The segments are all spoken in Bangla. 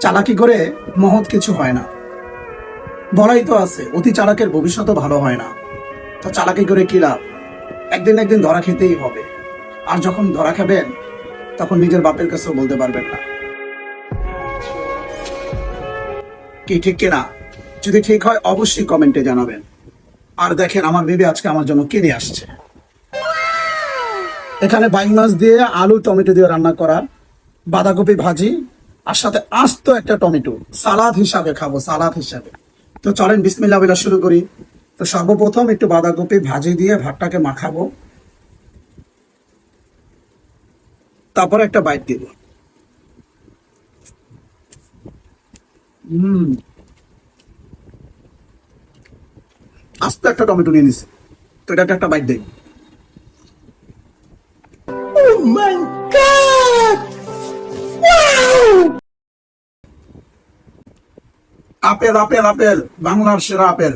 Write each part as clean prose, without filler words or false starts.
চালাকি করে মহৎ কিছু হয় না। বলাই তো আছে, অতি চালাকের ভবিষ্যৎও ভালো হয় না। তো চালাকি করে কি লাভ? একদিন একদিন ধরা খেতেই হবে। আর যখন ধরা খাবেন, তখন নিজের বাপের কাছেও বলতে পারবেন না। কি ঠিক কিনা? যদি ঠিক হয় অবশ্যই কমেন্টে জানাবেন। আর দেখেন আমার বেবি আজকে আমার জন্য কি নিয়ে আসছে। এখানে বাইং মাছ দিয়ে আলু টমেটো দিয়ে রান্না করা বাঁধাকপি ভাজি, আর সাথে আস্ত একটা টমেটো, সালাদ হিসাবে খাবো, সালাদ হিসাবে। তো চলেন বিসমিল্লাহ বলে শুরু করি। তো সর্বপ্রথম একটু বাঁধাকপি ভাজি দিয়ে ভাতটাকে মাখাবো, তারপর একটা বাইট দিব। হম, আস্ত একটা টমেটো নিয়ে নিছি, তো এটাকে একটা বাইট দিই। আপেল আপেল আপেল, বাংলার সেরা আপেল।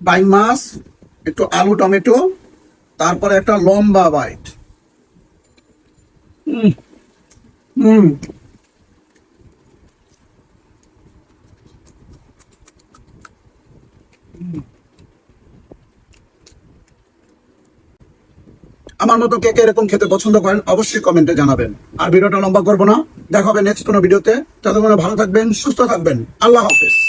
বাইং মাছ, একটু আলু টমেটো, তারপরে একটা লম্বা বাইট। হুম হুম আমার মতো কে কে এরকম খেতে পছন্দ করেন অবশ্যই কমেন্টে জানাবেন। আর ভিডিওটা লম্বা করবো না, দেখা হবে নেক্সট কোনো ভিডিওতে। ততক্ষণ ভালো থাকবেন, সুস্থ থাকবেন। আল্লাহ হাফেজ।